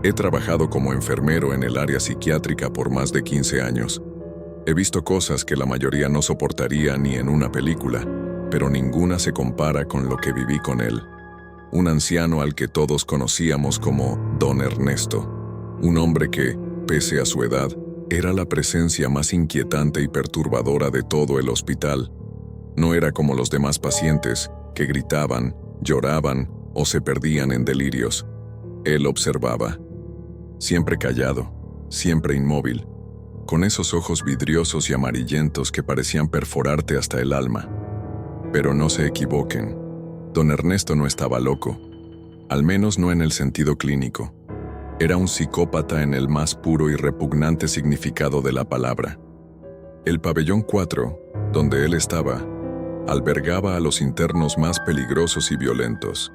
He trabajado como enfermero en el área psiquiátrica por más de 15 años. He visto cosas que la mayoría no soportaría ni en una película, pero ninguna se compara con lo que viví con él. Un anciano al que todos conocíamos como Don Ernesto. Un hombre que, pese a su edad, era la presencia más inquietante y perturbadora de todo el hospital. No era como los demás pacientes, que gritaban, lloraban o se perdían en delirios. Él observaba. Siempre callado, siempre inmóvil, con esos ojos vidriosos y amarillentos que parecían perforarte hasta el alma. Pero no se equivoquen, Don Ernesto no estaba loco, al menos no en el sentido clínico. Era un psicópata en el más puro y repugnante significado de la palabra. El pabellón 4, donde él estaba, albergaba a los internos más peligrosos y violentos.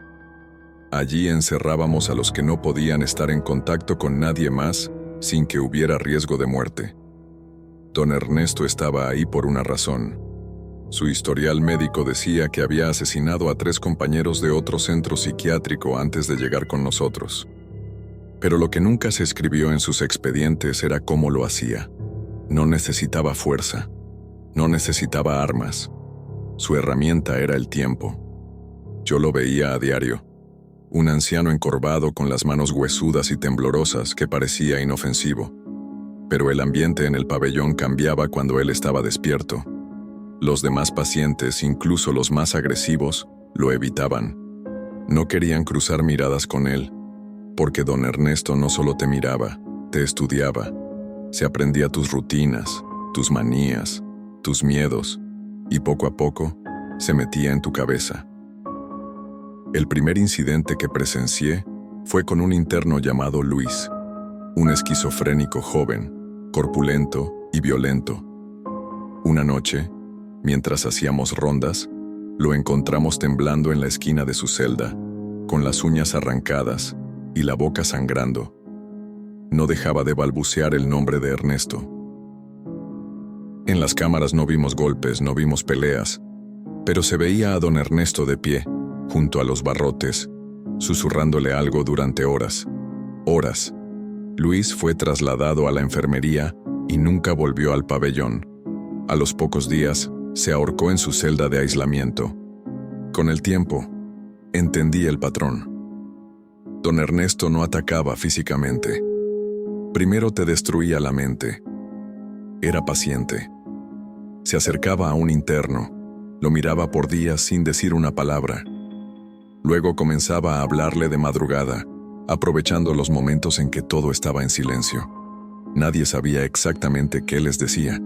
Allí encerrábamos a los que no podían estar en contacto con nadie más sin que hubiera riesgo de muerte. Don Ernesto estaba ahí por una razón. Su historial médico decía que había asesinado a 3 compañeros de otro centro psiquiátrico antes de llegar con nosotros. Pero lo que nunca se escribió en sus expedientes era cómo lo hacía. No necesitaba fuerza, no necesitaba armas. Su herramienta era el tiempo. Yo lo veía a diario. Un anciano encorvado con las manos huesudas y temblorosas que parecía inofensivo. Pero el ambiente en el pabellón cambiaba cuando él estaba despierto. Los demás pacientes, incluso los más agresivos, lo evitaban. No querían cruzar miradas con él, porque Don Ernesto no solo te miraba, te estudiaba. Se aprendía tus rutinas, tus manías, tus miedos, y poco a poco se metía en tu cabeza. El primer incidente que presencié fue con un interno llamado Luis, un esquizofrénico joven, corpulento y violento. Una noche, mientras hacíamos rondas, lo encontramos temblando en la esquina de su celda, con las uñas arrancadas y la boca sangrando. No dejaba de balbucear el nombre de Ernesto. En las cámaras no vimos golpes, no vimos peleas, pero se veía a Don Ernesto de pie, junto a los barrotes, susurrándole algo durante horas. Horas. Luis fue trasladado a la enfermería y nunca volvió al pabellón. A los pocos días, se ahorcó en su celda de aislamiento. Con el tiempo, entendí el patrón. Don Ernesto no atacaba físicamente. Primero te destruía la mente. Era paciente. Se acercaba a un interno, lo miraba por días sin decir una palabra. Luego comenzaba a hablarle de madrugada, aprovechando los momentos en que todo estaba en silencio. Nadie sabía exactamente qué les decía,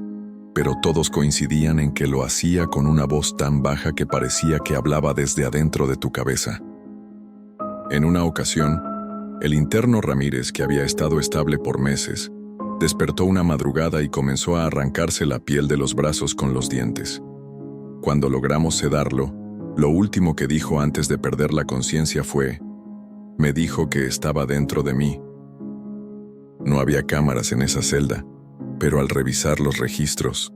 pero todos coincidían en que lo hacía con una voz tan baja que parecía que hablaba desde adentro de tu cabeza. En una ocasión, el interno Ramírez, que había estado estable por meses, despertó una madrugada y comenzó a arrancarse la piel de los brazos con los dientes. Cuando logramos sedarlo, lo último que dijo antes de perder la conciencia fue: me dijo que estaba dentro de mí. No había cámaras en esa celda, pero al revisar los registros,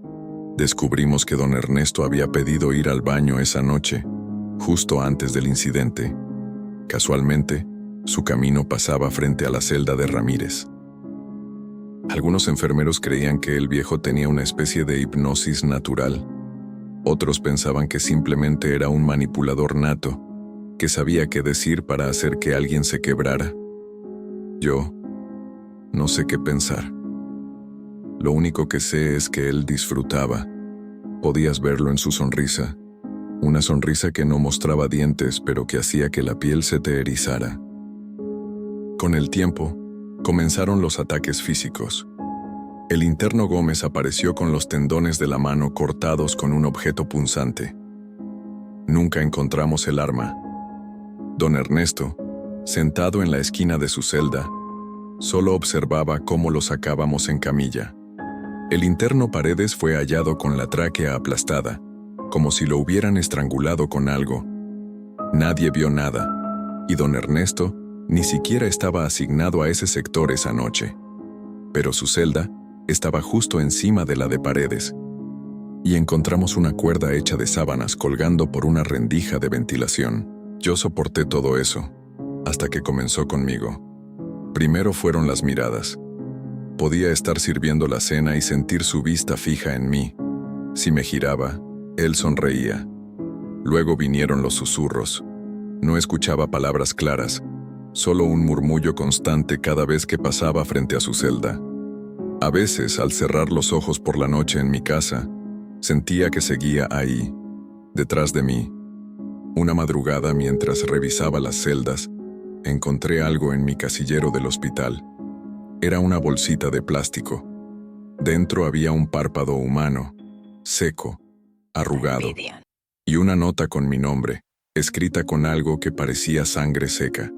descubrimos que Don Ernesto había pedido ir al baño esa noche, justo antes del incidente. Casualmente, su camino pasaba frente a la celda de Ramírez. Algunos enfermeros creían que el viejo tenía una especie de hipnosis natural. Otros pensaban que simplemente era un manipulador nato, que sabía qué decir para hacer que alguien se quebrara. Yo no sé qué pensar. Lo único que sé es que él disfrutaba. Podías verlo en su sonrisa. Una sonrisa que no mostraba dientes, pero que hacía que la piel se te erizara. Con el tiempo, comenzaron los ataques físicos. El interno Gómez apareció con los tendones de la mano cortados con un objeto punzante. Nunca encontramos el arma. Don Ernesto, sentado en la esquina de su celda, solo observaba cómo lo sacábamos en camilla. El interno Paredes fue hallado con la tráquea aplastada, como si lo hubieran estrangulado con algo. Nadie vio nada, y don Ernesto ni siquiera estaba asignado a ese sector esa noche. Pero su celda estaba justo encima de la de Paredes, y encontramos una cuerda hecha de sábanas colgando por una rendija de ventilación. Yo soporté todo eso, hasta que comenzó conmigo. Primero fueron las miradas. Podía estar sirviendo la cena y sentir su vista fija en mí. Si me giraba, él sonreía. Luego vinieron los susurros. No escuchaba palabras claras, solo un murmullo constante cada vez que pasaba frente a su celda. A veces, al cerrar los ojos por la noche en mi casa, sentía que seguía ahí, detrás de mí. Una madrugada, mientras revisaba las celdas, encontré algo en mi casillero del hospital. Era una bolsita de plástico. Dentro había un párpado humano, seco, arrugado, y una nota con mi nombre, escrita con algo que parecía sangre seca.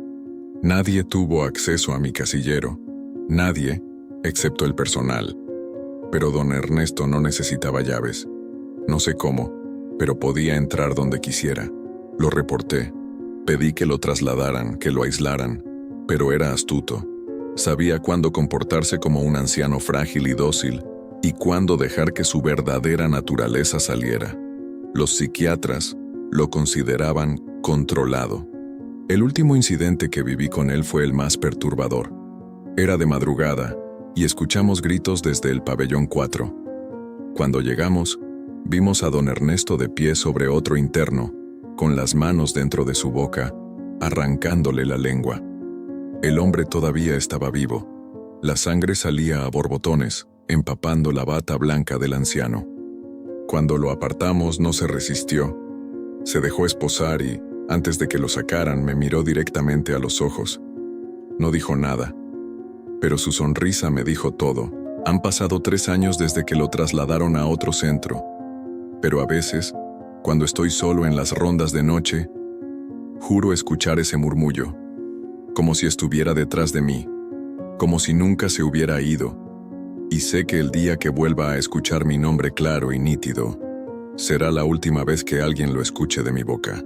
Nadie tuvo acceso a mi casillero, nadie, excepto el personal. Pero don Ernesto no necesitaba llaves. No sé cómo, pero podía entrar donde quisiera. Lo reporté. Pedí que lo trasladaran, que lo aislaran, pero era astuto. Sabía cuándo comportarse como un anciano frágil y dócil y cuándo dejar que su verdadera naturaleza saliera. Los psiquiatras lo consideraban controlado. El último incidente que viví con él fue el más perturbador. Era de madrugada y escuchamos gritos desde el pabellón 4. Cuando llegamos, vimos a don Ernesto de pie sobre otro interno, con las manos dentro de su boca, arrancándole la lengua. El hombre todavía estaba vivo. La sangre salía a borbotones, empapando la bata blanca del anciano. Cuando lo apartamos, no se resistió. Se dejó esposar y, antes de que lo sacaran, me miró directamente a los ojos. No dijo nada, pero su sonrisa me dijo todo. Han pasado 3 años desde que lo trasladaron a otro centro, pero a veces, cuando estoy solo en las rondas de noche, juro escuchar ese murmullo, como si estuviera detrás de mí, como si nunca se hubiera ido, y sé que el día que vuelva a escuchar mi nombre claro y nítido, será la última vez que alguien lo escuche de mi boca.